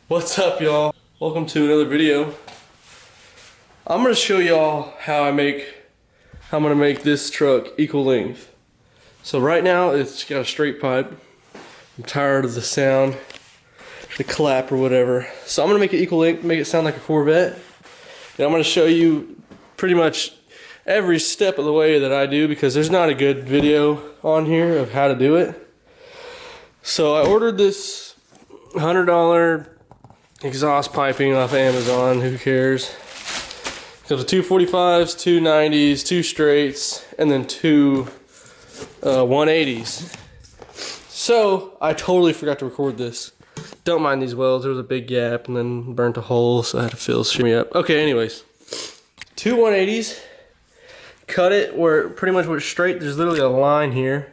What's up, y'all? Welcome to another video. I'm gonna show y'all how I'm gonna make this truck equal length. So right now it's got a straight pipe. I'm tired of the sound, the clap or whatever. So I'm gonna make it equal length, make it sound like a Corvette. And I'm gonna show you pretty much every step of the way that I do, because there's not a good video on here of how to do it. So I ordered this $100 exhaust piping off Amazon, who cares? Got the 245s, 290s, 2 straights, and then 2 180s. So I totally forgot to record this. Don't mind these welds, there was a big gap and then burnt a hole, so I had to fill shimmy up. Okay, anyways, 2 180s. Cut it where pretty much where it's straight. There's literally a line here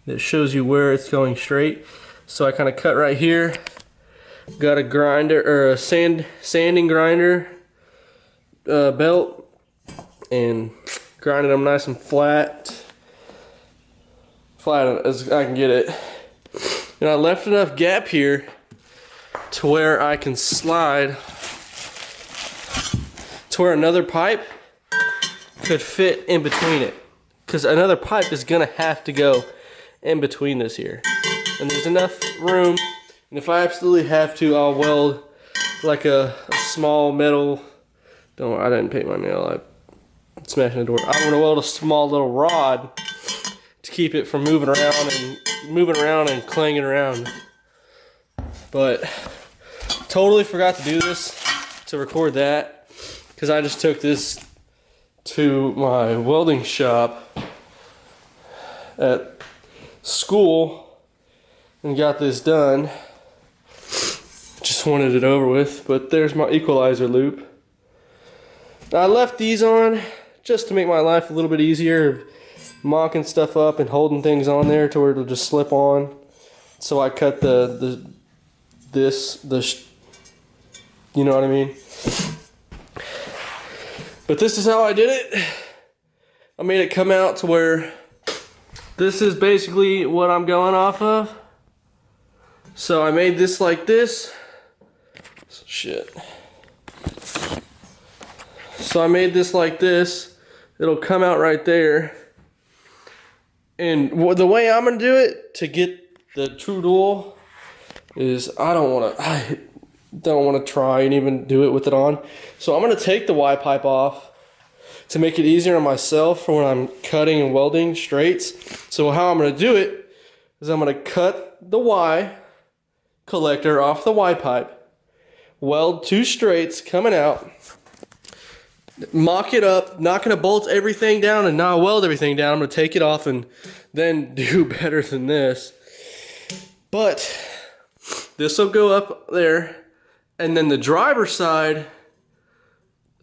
that shows you where it's going straight. So I kind of cut right here. Got a grinder or a sanding grinder belt and grinded them nice and flat as I can get it. And I left enough gap here to where I can slide to where another pipe could fit in between it, because another pipe is gonna have to go in between this here, and there's enough room. And if I absolutely have to, I'll weld like a small metal. I didn't paint my nail. I'm smashing the door. I'm gonna weld a small little rod to keep it from moving around and clanging around. But totally forgot to do this, to record that, because I just took this to my welding shop at school and got this done. Just wanted it over with. But there's my equalizer loop. I left these on just to make my life a little bit easier, mocking stuff up and holding things on there to where it'll just slip on. So I cut you know what I mean? But this is how I did it. I made it come out to where this is basically what I'm going off of. So I made this like this. Shit. So I made this like this. It'll come out right there. And the way I'm gonna do it to get the true dual is I don't wanna try and even do it with it on. So I'm gonna take the Y pipe off to make it easier on myself for when I'm cutting and welding straights. So how I'm gonna do it is I'm gonna cut the Y collector off the Y pipe, weld 2 straights coming out, mock it up, not gonna bolt everything down and not weld everything down. I'm gonna take it off and then do better than this. But this will go up there, and then the driver's side,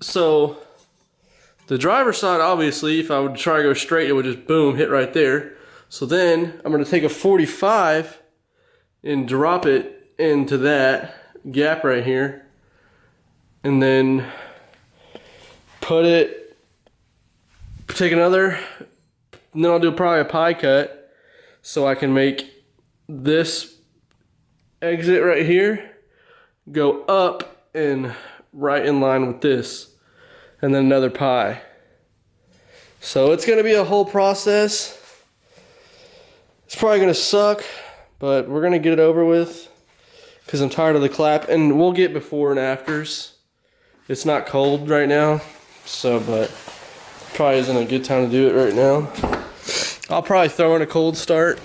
so the driver's side, obviously, if I would try to go straight, it would just boom, hit right there. So then I'm gonna take a 45 and drop it into that gap right here, and then take another, and then I'll do probably a pie cut so I can make this exit right here go up and right in line with this, and then another pie. So it's gonna be a whole process. It's probably gonna suck, but we're gonna get it over with because I'm tired of the clap, and we'll get before and afters. It's not cold right now, so, but probably isn't a good time to do it right now. I'll probably throw in a cold start.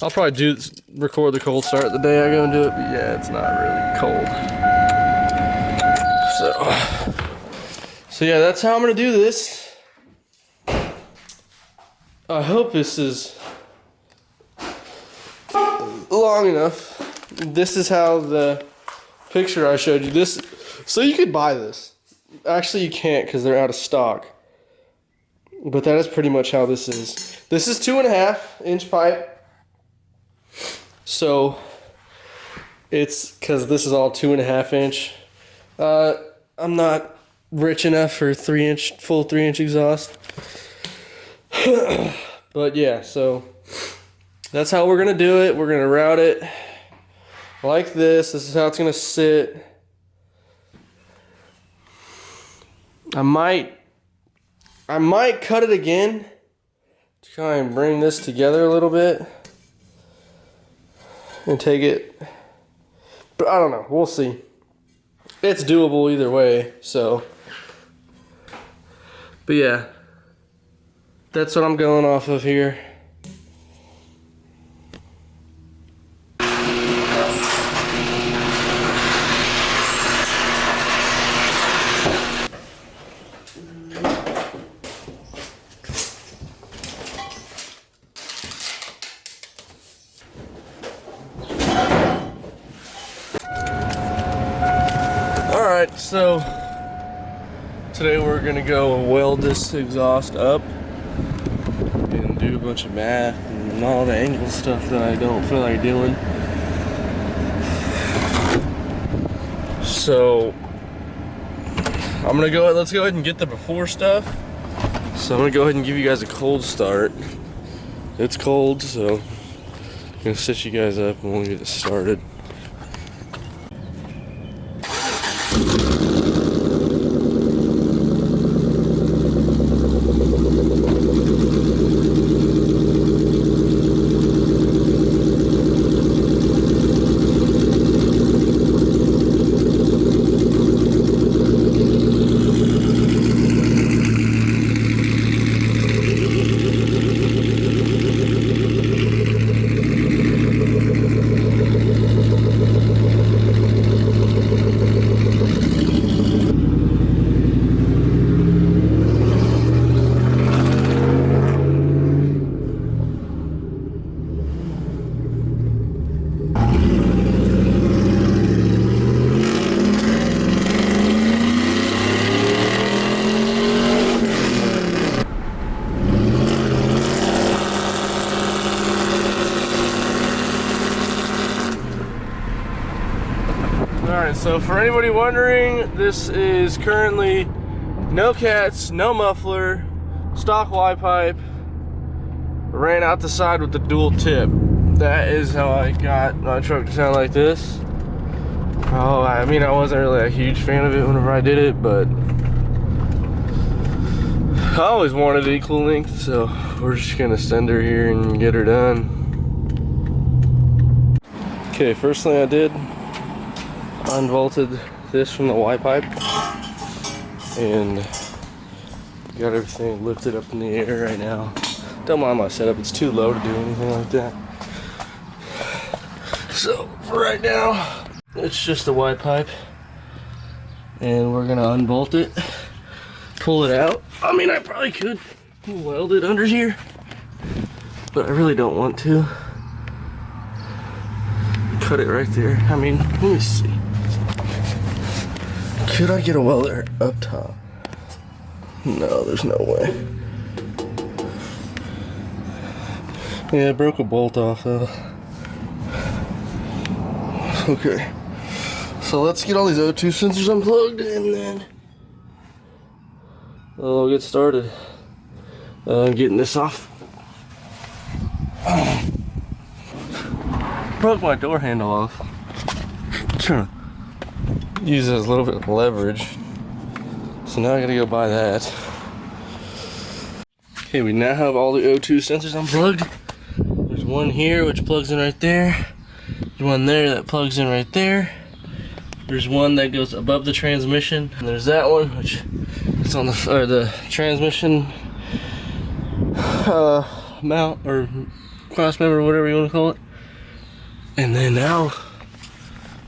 I'll probably record the cold start the day I go and do it, but yeah, it's not really cold. So yeah, that's how I'm gonna do this. I hope this is long enough. This is how the picture I showed you, this, so you could buy this. Actually, you can't because they're out of stock. But that is pretty much how this is. This is 2.5-inch pipe. So it's because this is all 2.5-inch. I'm not rich enough for full 3-inch exhaust. But yeah, so that's how we're gonna do it. We're gonna route it like this. This is how it's gonna sit. I might cut it again to try and bring this together a little bit and take it, but I don't know, we'll see. It's doable either way, so. But yeah, that's what I'm going off of here. Alright, so today we're gonna go weld this exhaust up and do a bunch of math and all the angle stuff that I don't feel like doing. So let's go ahead and get the before stuff. So I'm gonna go ahead and give you guys a cold start. It's cold, so I'm gonna set you guys up and we'll get it started. Alright, so for anybody wondering, this is currently no cats, no muffler, stock Y pipe, ran out the side with the dual tip. That is how I got my truck to sound like this. Oh, I mean, I wasn't really a huge fan of it whenever I did it, but I always wanted equal length, so we're just gonna send her here and get her done. Okay, first thing I did, unbolted this from the Y pipe and got everything lifted up in the air right now. Don't mind my setup, it's too low to do anything like that. So for right now, it's just the Y pipe and we're gonna unbolt it, pull it out. I mean, I probably could weld it under here, but I really don't want to. Cut it right there. I mean, let me see. Could I get a welder up top? No, there's no way. Yeah, I broke a bolt off though. Okay. So let's get all these O2 sensors unplugged and then we'll get started. Getting this off. Broke my door handle off. I'm trying to use it as a little bit of leverage. So now I gotta go buy that. Okay, we now have all the O2 sensors unplugged. There's one here which plugs in right there. There's one there that plugs in right there. There's one that goes above the transmission. And there's that one which is on the transmission mount or cross member or whatever you want to call it. And then now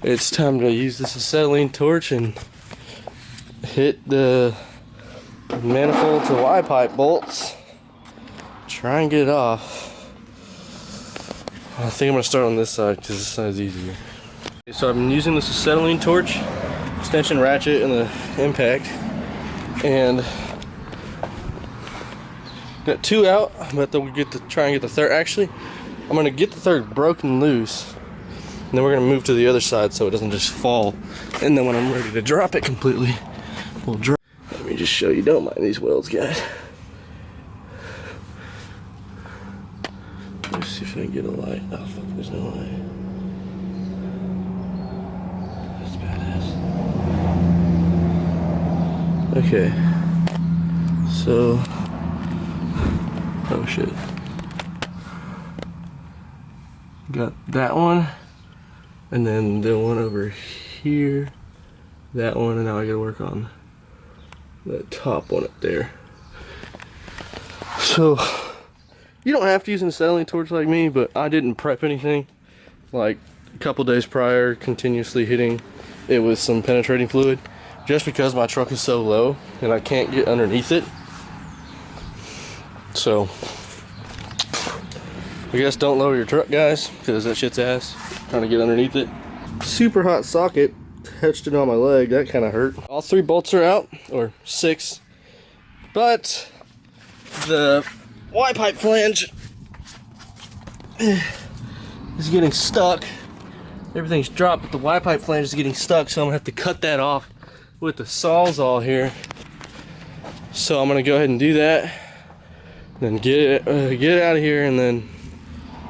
it's time to use this acetylene torch and hit the manifold to Y pipe bolts. Try and get it off. I think I'm gonna start on this side because this side is easier. Okay, so I've been using this acetylene torch, extension ratchet, and the impact, and got two out. But then we try and get the third. Actually, I'm gonna get the third broken loose. And then we're gonna move to the other side so it doesn't just fall. And then when I'm ready to drop it completely, we'll drop. Let me just show you, don't mind these welds, guys. Let's see if I can get a light. Oh fuck, there's no light. Okay. So, oh shit. Got that one, and then the one over here, that one, and now I gotta work on that top one up there. So, you don't have to use an acetylene torch like me, but I didn't prep anything. Like a couple days prior, continuously hitting it with some penetrating fluid, just because my truck is so low and I can't get underneath it. So, I guess don't lower your truck, guys, because that shit's ass. Trying to get underneath it. Super hot socket touched it on my leg. That kind of hurt. All 3 bolts are out, or 6, but the Y pipe flange is getting stuck. Everything's dropped, but the Y pipe flange is getting stuck, so I'm gonna have to cut that off with the Sawzall here. So I'm gonna go ahead and do that, then get it out of here, and then,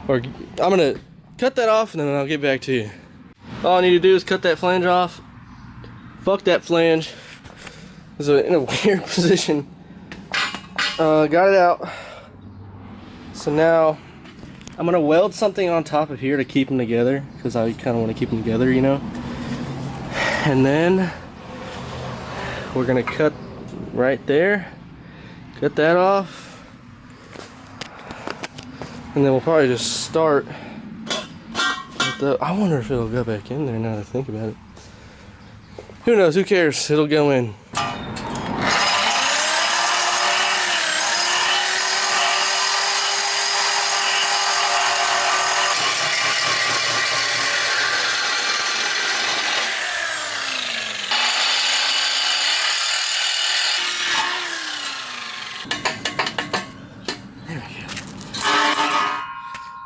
or I'm gonna cut that off, and then I'll get back to you. All I need to do is cut that flange off. Fuck that flange. It's in a weird position. Got it out. So now I'm gonna weld something on top of here to keep them together, because I kind of want to keep them together, you know. And then we're gonna cut right there, cut that off, and then we'll probably just start with the, I wonder if it'll go back in there now that I think about it. Who knows, who cares, it'll go in.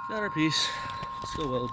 Got our piece. Still weld.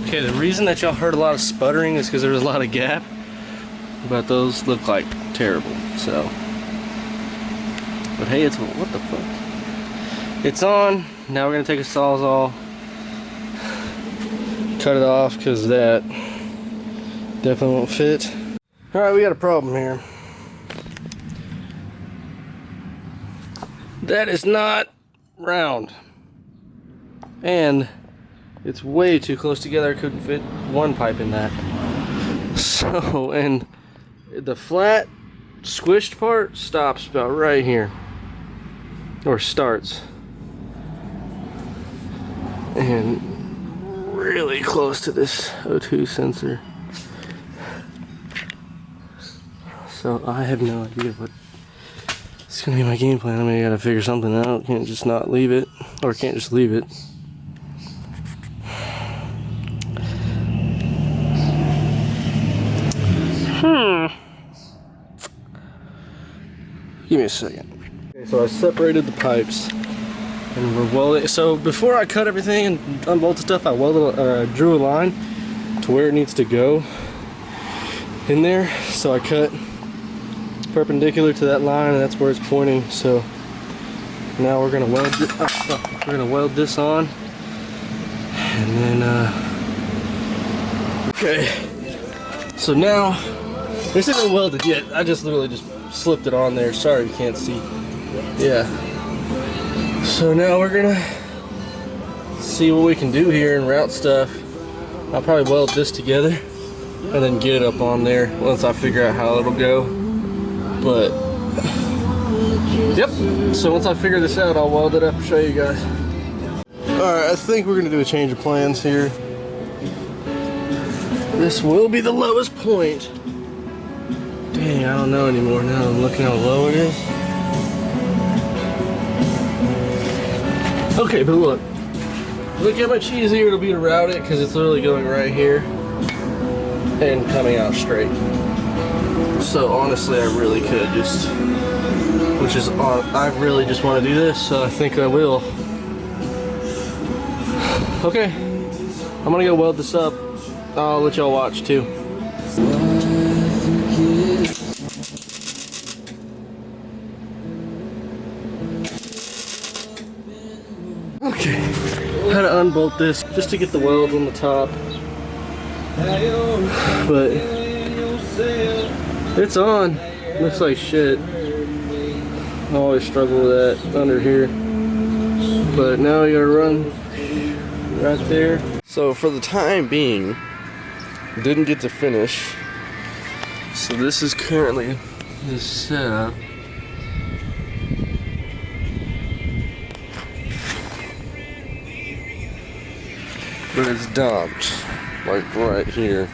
Okay, the reason that y'all heard a lot of sputtering is because there was a lot of gap, but those look like terrible, so. But hey, it's, what the fuck? It's on. Now we're gonna take a Sawzall, cut it off, because that definitely won't fit. Alright, we got a problem here. That is not round. And it's way too close together. I couldn't fit one pipe in that. So, and the flat squished part stops about right here, or starts, and really close to this O2 sensor. So I have no idea what it's gonna be. My game plan. I mean, I gotta figure something out. Can't just not leave it, or can't just leave it. Give me a second. Okay, so I separated the pipes, and we're welding. So before I cut everything and unbolted stuff, I welded, drew a line to where it needs to go in there. So I cut perpendicular to that line, and that's where it's pointing. So now we're gonna weld it. We're gonna weld this on, and then okay. So now this isn't welded yet. I just literally just slipped it on there. Sorry you can't see. Yeah. So now we're gonna see what we can do here and route stuff. I'll probably weld this together and then get it up on there once I figure out how it'll go. But yep. So once I figure this out, I'll weld it up and show you guys. Alright, I think we're gonna do a change of plans here. This will be the lowest point. Dang, I don't know anymore now. I'm looking how low it is. Okay, but look. Look how much easier it'll be to route it because it's literally going right here and coming out straight. So honestly, I really could just, I really just want to do this, so I think I will. Okay, I'm gonna go weld this up. I'll let y'all watch too. Okay, had to unbolt this just to get the weld on the top, but it's on. Looks like shit. I always struggle with that under here, but now you gotta run right there. So for the time being, didn't get to finish. So this is currently the setup. But it's dumped, like right here.